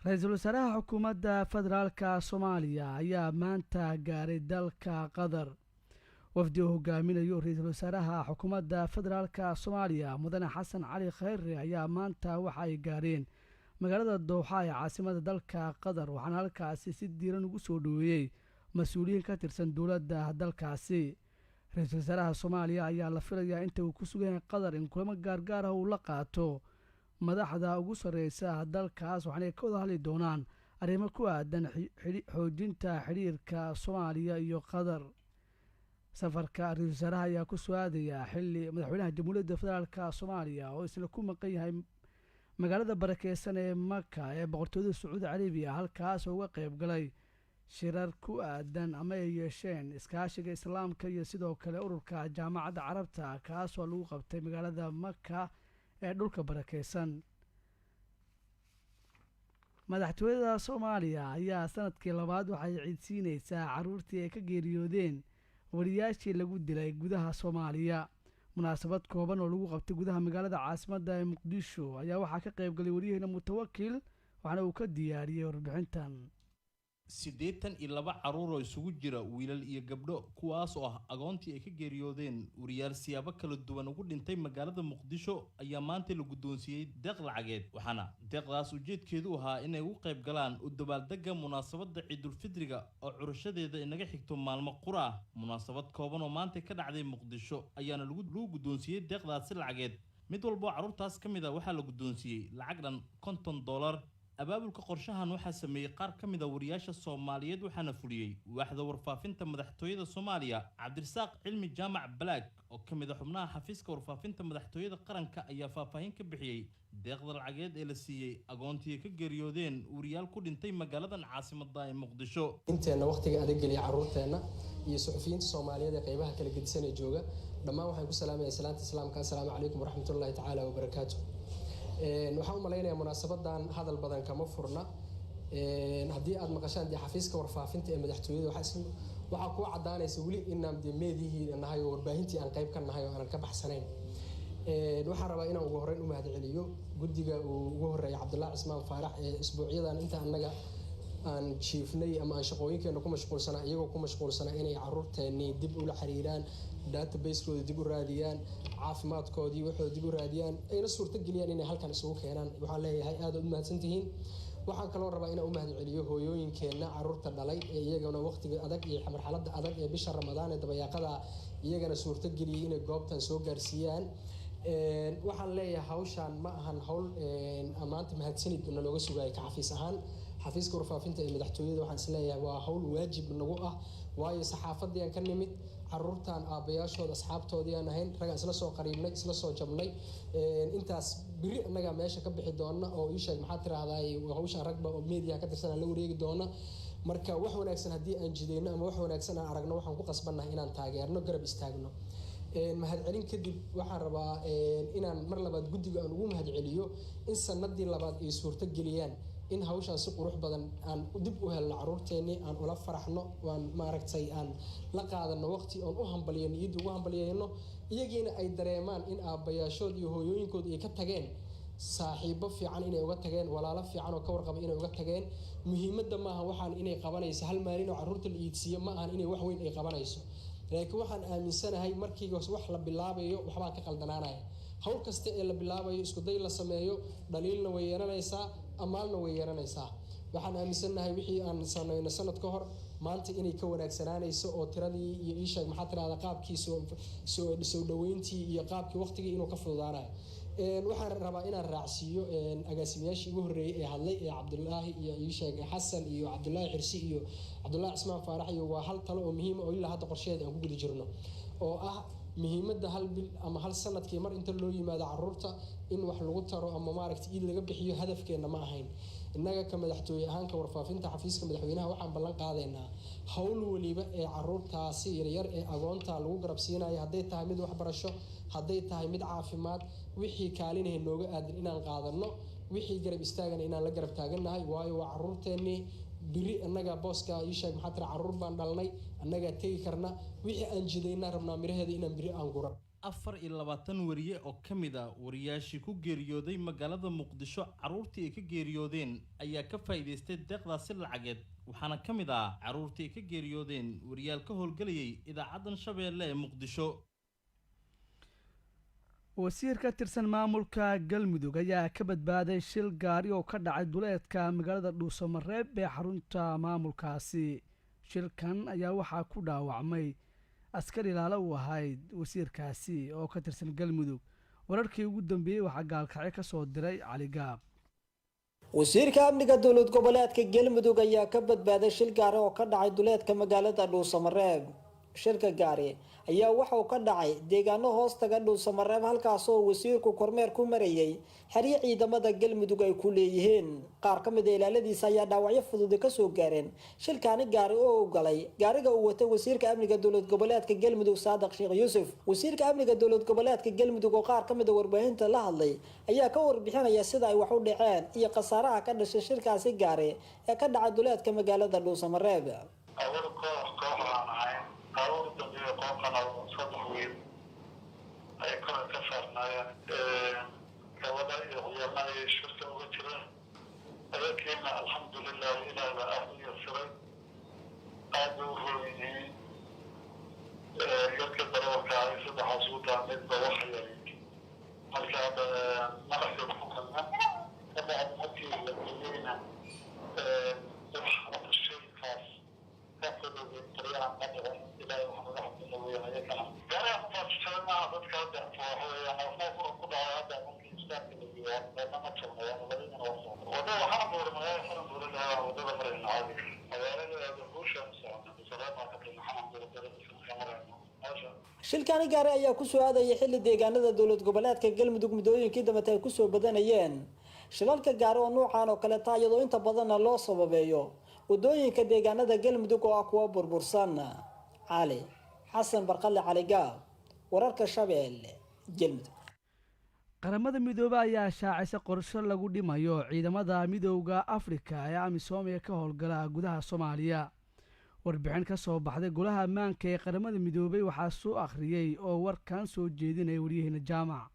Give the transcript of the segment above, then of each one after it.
ra-iisul wasaaraha xukuumadda federaalka soomaaliya ayaa maanta gaaray dalka qatar. wafdi uu hogaaminayo ra-iisul wasaaraha xukuumadda federaalka soomaaliya mudane xasan cali khayre ayaa maanta waxa ay gaareen magaalada dowxa ee caasimada dalka qatar, waxaana halkaasi si diiran ugu soo dhoweeyey mas-uuliyiin ka tirsan dowladda dalkaasi. ra-iisul wasaaraha soomaaliya ayaa la filayaa inta uu ku sugan yahay qatar in kulamo gaargaar ah uu la qaato madaxda ugu sarreysa dalkaas, waxaana ka wada hadli doonaan arrimo ku aadan xoojinta xidhiirka soomaaliya iyo qatar. safarka ra-iisul wasaaraha ayaa ku soo aadaya xilli madaxweynaha jamhuuriyadda federaalka soomaaliya oo isla ku maqan yahay magaalada barakeysan ee maka ee boqortooyada sacuudi carabiya, halkaas oo uga qayb galay shirar ku aadan ama ay yeesheen iskaashiga islaamka iyo sidoo kale ururka jaamacadda carabta, kaasoo lagu qabtay magaalada maka ee dhulka barakeysan. madaxtooyada soomaaliya ayaa sanadkii labaad waxay ciidsiinaysaa caruurtii ay ka geeriyoodeen wariyaashii lagu dilay gudaha soomaaliya. munaasabad kooban oo lagu qabtay gudaha magaalada caasimadda ee muqdisho ayaa waxaa ka qayb galay waryaheena mutawakil, waxaana uu ka diyaariyey warbixintan. 82 caruur oo isugu jira wiilal iyo gabdho, kuwaas oo ah agoontii ay ka geeriyoodeen wariyaal siyaabo kala duwan ugu dhintay magaalada muqdisho ayaa maanta la guddoonsiiyey deeq lacageed, waxaana deeqdaas ujeedkeedu ahaa inay ugu qayb galaan u dabaaldega munaasabadda ciidulfidriga oo curashadeeda inaga xigto maalmo qura. munaasabad kooban oo maanta ka dhacday muqdisho ayaana lagu guddoonsiiyey deeqdaasi lacageed. mid walba oo caruurtaas ka mid ah waxaa la guddoonsiiyey lacag dhan $50. abaabulka qorshahan waxaa sameeyey qaar ka mid a wariyaasha Soomaaliyeed, waxaana fuliyey waaxda warfaafinta madaxtooyada Soomaaliya. Cabdirasaaq Cilmi Jaamac Black oo ka mid ah xubnaha xafiiska warfaafinta madaxtooyada qaranka ayaa faahfaahin ka bixiyey deeqda lacageed ee la siiyey agoontii ka geeriyoodeen wariyaal ku dhintay magaaladan caasimadda ee Muqdisho. inteena waqtiga adag galiya caruurteena iyo suxufiyiinta Soomaaliyeed ee qaybaha kala gedisan ee jooga dhammaan waxaan ku salaamayaa salaanta islaamka. assalaamu calaykum waraxmatullaahi tacaala wabarakaatuh. waxaan u malaynayaa munaasabadan hadal badan kama furna. haddii aad maqashaan dee xafiiska warfaafinta ee madaxtooyada waxaa ku cadaanaysa weli inaan dee meedihii nahay oo warbaahintii aan qayb ka nahay oo aanan ka baxsanayn. waxaan rabaa inaan ugu horreyn u mahadceliyo guddiga uu ugu horreeyay Cabdullaahi Cismaan Faarax ee isbuucyadan inta annaga aan jiifnay ama aan shaqooyinkeena ku mashquulsanaa, iyagoo ku mashquulsanaa inay caruurteennii dib ula xiriiraan, database-kooda dib u raadiyaan, caafimaadkoodii waxooda dib u raadiyaan, ayna suurto geliyaan inay halkan isugu keenaan. waxaan leeyahay aad u mahadsantihiin. waxaan kaloo rabaa inaan u mahadceliyo hooyooyinkeenna caruurta dhalay ee iyagana waqtiga adag iyo marxaladda adag ee bisha Ramadaan ee dabayaaqada iyagana suurto geliyay inay goobtan soo gaarsiiyaan. waxaan leeyahay hawshan ma ahan hawl maanta mahadsanid looga sugayo ka xafiis ahaan. xafiiska warfaafinta ee madaxtooyada waxaan is leeyahay waa hawl waajib nagu ah, waayo saxaafadii aan ka nimid, caruurtan aabayaashooda asxaabtoodii aan ahayn, ragaan isla soo qariibnay, isla soo jabnay. intaas biri annaga meesha ka bixi doona oo ii sheeg maxaa tiraahdaay hawshan ragba oo media ka tirsan la wareegi doona. marka wax wanaagsan haddii aan jideyno ama wax wanaagsan aan aragno waxaan ku qasbannahay inaan taageerno, garab istaagno. mahadcelin kadib waxaan rabaa inaan mar labaad guddiga aan ugu mahadceliyo in sanadii labaad ay suurto geliyaan in hawshan si qurux badan aan dib u helno caruurteennii, aan ula faraxno, waan maaragtay aan la qaadano waqti oon u hambaliyeyno, iyada ugu hambaliyeyno, iyagiina ay dareemaan in aabbayaashood iyo hooyooyinkood ay ka tageen saaxiibo fiican, inay uga tageen walaalo fiican oo ka warqaba inay uga tageen. muhiimadda maaha waxaan inay qabanayso hal maalin oo caruurta la iidsiiyo, ma ahan inay wax weyn ay qabanayso, laakiin waxaan aaminsanahay markii wax la bilaabayo waxbaa ka qaldanaanaya. hawl kasta ee la bilaabayo isku day la sameeyo, dhaliilna way yeelanaysaa, amaalna way yeelanaysaa. waxaan aaminsanahay wixii aan sameeyno sanad ka hor maanta inay ka wanaagsanaanayso oo tiradii iyo ii sheeg maxaa tiraahdaa qaabkii soo dhaweyntii iyo qaabkii waqtigii inuu ka fududaanayo. waxaan rabaa inaan raacsiiyo agaasimayaashii ugu horreeyay ee hadlay ee Cabdullaahi iyo ii sheeg Xasan iyo Cabdullaahi Xirsi iyo Cabdullaahi Cismaan Faarax, iyo waa hal talo oo muhiim ah oo ilaa hadda qorsheed aan ku guda jirno, oo ah muhiimadda hal bil ama hal sanadkii mar inta loo yimaado caruurta in wax lagu taro ama maaragtay iid laga bixiyo hadafkeena ma ahayn. innaga ka madaxtooye ahaan ka warfaafinta xafiiska madaxweynaha waxaan ballan qaadaynaa hawl waliba ee caruurtaasi yaryar ee agoonta lagu garab siinayo, hadday tahay mid waxbarasho, hadday tahay mid caafimaad, wixii kaalinahay nooga aadan inaan qaadano, wixii garab istaagana inaan la garab taagannahay, waayo waa caruurteennii. biri annaga booska ii sheeg maxaa tira caruur baan dhalnay, annaga tegi karna, wixii aan jidaynaa rabnaa miraheeda inaan biri aan guro. 24 wariye oo ka mid ah wariyaashii ku geeriyooday magaalada muqdisho caruurtii ay ka geeriyoodeen ayaa ka faa'iideystay deeqdaasi lacageed waxaana ka mid ah caruurtii ay ka geeriyoodeen wariyaal ka howlgelayay idaacadan Shabeelle ee Muqdisho. wasiir ka tirsan maamulka galmudug ayaa ka badbaaday shil gaari oo ka dhacay duleedka magaalada Dhuusamareeb ee xarunta maamulkaasi. shilkan ayaa waxaa ku dhaawacmay askari ilaalo u ahayd wasiirkaasi oo ka tirsan galmudug. wararkii ugu dambeeyay waxaa gaalkacyo ka soo diray Cali Gaab. wasiirka amniga dowlad goboleedka galmudug ayaa ka badbaaday shil gaari oo ka dhacay duleedka magaalada Dhuusamareeb. shilka gaari ayaa waxa uu ka dhacay deegaano hoostaga Dhuusamareeb halkaas oo wasiirku kormeer ku marayay xariiq ciidamada galmudug ay ku leeyihiin. qaar ka mid ah ilaaladiisa ayaa dhaawacyo fudud ka soo gaareen shilkaani gaari oo u galay gaariga uu watay wasiirka amniga dowlad goboleedka galmudug Saadaq Sheekh Yuusuf. wasiirka amniga dowlad goboleedka galmudug oo qaar ka mid ah warbaahinta la hadlay ayaa ka warbixinaya sida ay wax u dhaceen iyo khasaaraha ka dhashay shilkaasi gaari ee ka dhacay duleedka magaalada Dhuusamareeb. أول دقيقة قوقنا صدح ويل أي كنا كفرنا كوضع يغيرنا الشركة وغترة لكن الحمد لله إلى أهل يسري قادوا رويني يركض روك على صدح صوتا مدى وحيالي هلك هذا مرحب الحكمة طبعا حكي لدينا رحمة الشيء خاص كفروا بالطريقة مدى shilkaani gaari ayaa ku soo aadaya xilli deegaanada dowlad goboleedka galmudug midooyinkii dambe ay ku soo badanayeen shilalka gaari oo noocan oo kale taa iyadoo inta badan loo sababeeyo wadooyinka deegaanada galmudug oo ah kuwa burbursan. Cali Xasan Barqalle, Cali Gaab, wararka Shabeelle, galmudug. qaramada midoobay ayaa shaacisay qorshe lagu dhimayo ciidamada midowga Afrika ee AMISOM ee ka howlgala gudaha Soomaaliya. warbixin ka soo baxday golaha ammaanka ee qaramada midoobay waxaa soo akhriyay oo warkan soo jeedinaya wariyaheenna Jaamac.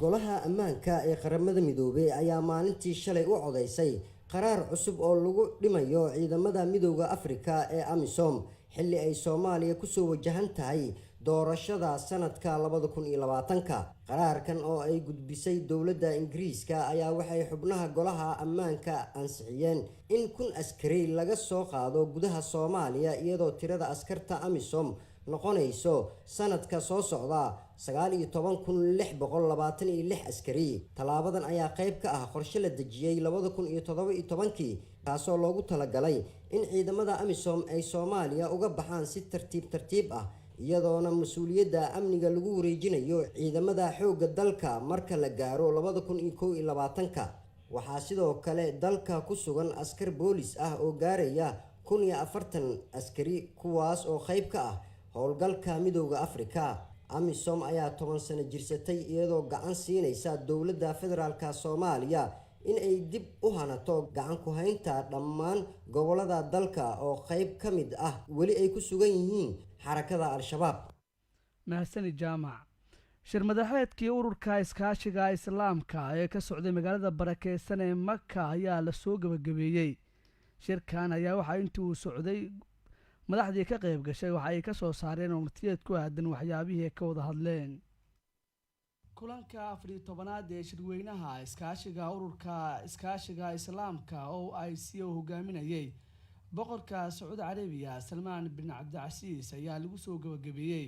golaha ammaanka ee qaramada midoobay ayaa maalintii shalay u codeysay qaraar cusub oo lagu dhimayo ciidamada midowga Afrika ee AMISOM xilli ay Soomaaliya ku soo wajahan tahay doorashada sanadka 2020. qaraarkan oo ay gudbisay dowladda Ingiriiska ayaa waxay xubnaha golaha ammaanka ansixiyeen in 1000 askari laga soo qaado gudaha Soomaaliya iyadoo tirada askarta AMISOM noqonayso sanadka soo socda 19626 askari. talaabadan ayaa qayb ka ah qorshe la dejiyay 2017 kaasoo loogu talagalay in ciidamada AMISOM ay Soomaaliya uga baxaan si tartiib ah iyadoona mas'uuliyadda amniga lagu wareejinayo ciidamada xoogga dalka marka la gaaro 2021. waxaa sidoo kale dalka ku sugan askar boolis ah oo gaaraya 140 askari kuwaas oo qayb ka ah howlgalka midowga Afrika. AMISOM ayaa 10 sano jirsatay iyadoo gacan siinaysa dowladda federaalka Soomaaliya in ay dib u hanato gacan ku haynta dhammaan gobolada dalka oo qayb ka mid ah weli ay ku sugan yihiin xarakada Al-Shabaab. mahasani Jaamac. shir madaxeedkii ururka iskaashiga islaamka ee ka socday magaalada barakeysan ee Makka ayaa la soo gabagabeeyay. shirkan ayaa waxaa intii uu socday madaxdii ka qayb gashay waxa ay ka soo saareen wartiyeed ku aadan waxyaabihii ka wada hadleen. kulanka 14aad ee shirweynaha iskaashiga ururka iskaashiga islaamka OIC oo hogaaminayay boqorka Sacuudi Carabiya Salmaan bin Cabdilcasiis ayaa lagu soo gabagabeeyay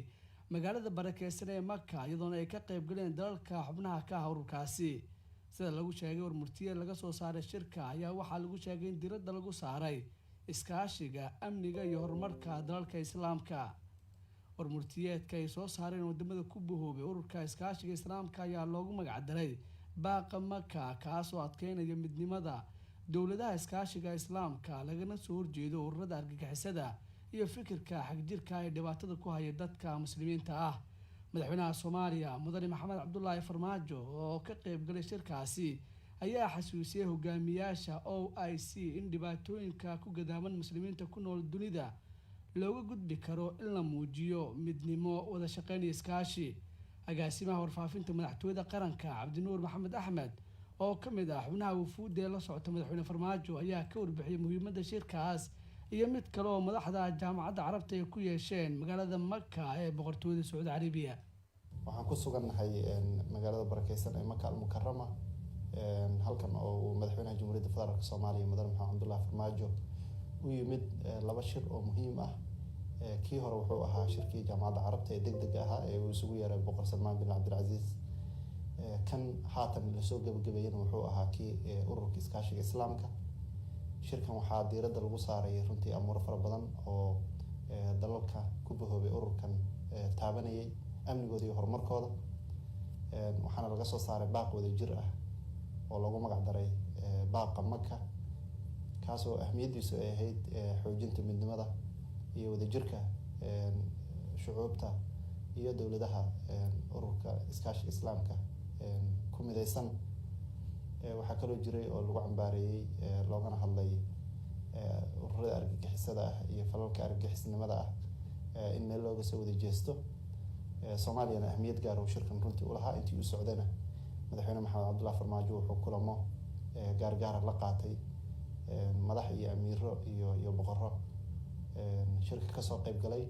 magaalada barakeysan ee Makka iyadoona ay ka qayb galeen dalalka xubnaha ka ah ururkaasi. sida lagu sheegay warmurtiyeed laga soo saaray shirka ayaa waxaa lagu sheegay in diiradda lagu saaray iskaashiga amniga iyo horumarka dalalka islaamka. warmurtiyeedka ay soo saareen wadamada ku bahoobay ururka iskaashiga islaamka ayaa loogu magac daray baaqa Makka kaasoo adkeynaya midnimada dowladaha iskaashiga islaamka lagana soo horjeedo ururada argagixisada iyo fikirka xagjirka ee dhibaatada ku haya dadka muslimiinta ah. madaxweynaha Soomaaliya Mudane Maxamed Cabdullaahi Farmaajo oo ka qayb galay shirkaasi ayaa xasuusiyay hogaamiyaasha OIC in dhibaatooyinka ku gadaaman muslimiinta ku nool dunida looga gudbi karo in la muujiyo midnimo wada shaqayn iyo iskaashi. agaasimaha warfaafinta madaxtooyada qaranka cabdinuur maxamed axmed oo ka mid ah xubnaha wufuudda ee la socota madaxweyne farmaajo ayaa ka warbixiyay muhiimadda shirkaas iyo mid kale oo madaxda jaamacadda carabta ay ku yeesheen magaalada Maka ee boqortooyada Sacuudi Carabiya. waxaan ku sugannahay magaalada barakeysan ee Maka al-Mukarrama halkan oo madaxweynaha Jamhuuriyadda Federaalka Soomaaliya Mudane Maxamed Cabdullaahi Farmaajo u yimid laba shir oo muhiim ah. kii hore wuxuu ahaa shirkii jaamacadda carabta ee degdega ahaa ee uu isugu yeeray boqor Salmaan bin Cabdilcaziz. kan haatan la soo gabagabeeyay wuxuu ahaa kii ururka iskaashiga islaamka. shirkan waxaa diiradda lagu saaray runtii amuur fara badan oo dalalka ku bahoobay ururkan taabanayay amnigooda iyo horumarkooda. waxaana laga soo saaray baaq wada jir ah oo lagu magac daray baaqa Maka, kaasoo ahmiyadiisu ay ahayd xoojinta midnimada iyo wadajirka shucuubta iyo dowladaha ururka iskaashiga islaamka ku midaysan. waxaa kaloo jiray oo lagu cambaareeyay loogana hadlay ururada argagixisada ah iyo falalka argagixisnimada ah in meel looga soo wada jeesto. Soomaaliyana ahmiyad gaar ah shirkan runtii u lahaa intii uu socdayna madaxweyne Maxamed Cabdullaahi Farmaajo wuxuu kulamo gaar la qaatay madax iyo amiiro iyo boqorro shirka ka soo qayb galay.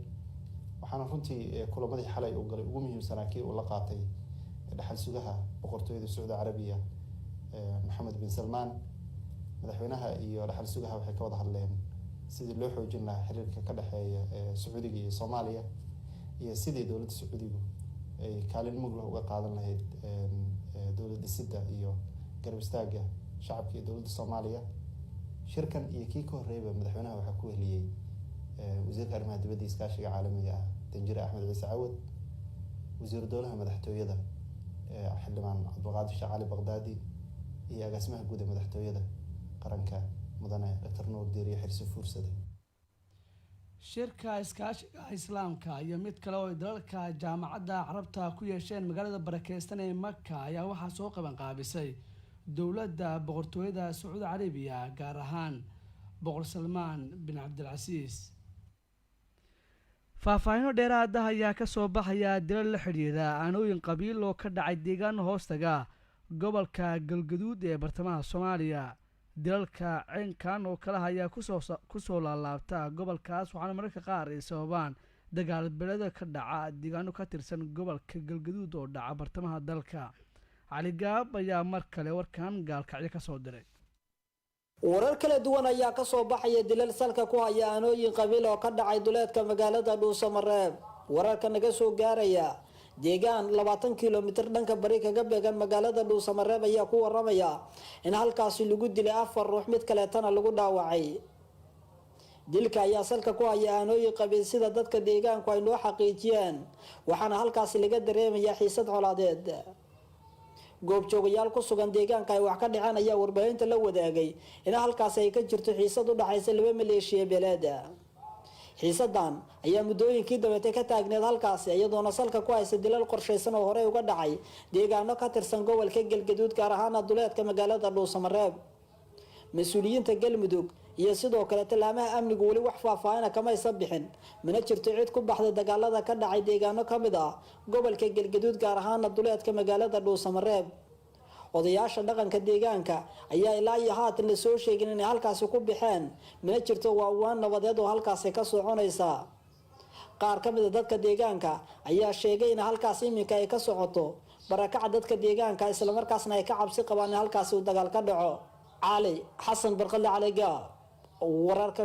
waxaana runtii kulamadii xalay uu galay ugu muhiimsanaa kii uu la qaatay dhaxal sugaha boqortooyada Sacuudi Carabiya Maxamed bin Salmaan. madaxweynaha iyo dhaxal sugaha waxay ka wada hadleen sidii loo xoojin lahaa xiriirka ka dhexeeya Sacuudiga iyo Soomaaliya iyo sidii dowladda Sacuudigu ay kaalin mug leh uga qaadan lahayd dowlad dhisidda iyo garab istaagga shacabka iyo dowladda Soomaaliya. shirkan iyo kii ka horreeyay madaxweynaha waxaa ku heliyay wasiirka arrimaha dibadda iyo iskaashiga caalamiga ah Danjire Axmed Ciise Cawad, wasiiru dowlaha madaxtooyada xildhibaan Cabdulqaadir Sheekh Cali Baqdaadi iyo agaasimaha guud ee madaxtooyada qaranka Mudane Dr. Nuur Diiriye Xirsi Fuursade. shirka iskaashiga islaamka iyo mid kale oo dalalka jaamacadda carabta ku yeesheen magaalada barakeysan ee Maka ayaa waxaa soo qaban qaabisay dowladda boqortooyada Sacuudi Carabiya, gaar ahaan boqor Salmaan bin Cabdilcaziz. faahfaahinno dheeraad ah ayaa ka soo baxaya dilal la xidhiidha aanooyin qabiil oo ka dhacay deegaan hoostaga gobolka Galgaduud ee bartamaha Soomaaliya. dilalka ceenkan oo kale ayaa kusoo laalaabta gobolkaas, waxaana mararka qaar ay sababaan dagaal beeleed ka dhaca deegaano ka tirsan gobolka Galgaduud oo dhaca bartamaha dalka. Cali Gaab ayaa mar kale warkan gaalkacyo ka soo diray. warar kala duwan ayaa ka soo baxaya dilal salka ku haya aanooyin qabiil oo ka dhacay duleedka magaalada Dhuusamareeb. wararka naga soo gaaraya deegaan 20 kilomitir dhanka bari kaga beegan magaalada Dhuusamareeb ayaa ku waramaya in halkaas lagu dilay 4 ruux, mid kale tan lagu dhaawacay. dilka ayaa salka ku haya aanooyin qabiil sida dadka deegaanku ay noo xaqiijiyeen, waxaana halkaas laga dareemayaa xiisad colaadeed. goobjoogayaal ku sugan deegaanka ay wax ka dhaceen ayaa warbaahinta la wadaagay in halkaas ay ka jirto xiisad u dhaxaysa 2 maleeshiya beeleed. xiisadan ayaa muddooyinkii dambe ka taagneed halkaas iyadoona salka ku haysa dilal qorsheysan oo hore uga dhacay deegaano ka tirsan gobolka Galgaduud, gaar ahaan duleedka magaalada Dhuusamareeb. mas'uuliyiinta Galmudug iyo sidoo kale talaamaha amnigu wali wax faahfaahin kama aysan bixin, mana jirto cid ku baxday dagaalada ka dhacay deegaano ka mid ah gobolka Galgaduud, gaar ahaan duleedka magaalada Dhuusamareeb. odayaasha dhaqanka deegaanka ayaa ilaa iyo haatan la soo sheegin in halkaas ku bixeen, mana jirto waan nabadeed oo halkaas ka soconaysa. qaar ka mid ah dadka deegaanka ayaa sheegay in halkaas iminka ay ka socoto barakaca dadka deegaanka, isla markaasna ay ka cabsi qabaan in halkaas uu dagaal ka dhaco. Cali Xasan Barqale, Cali Gaab, wararka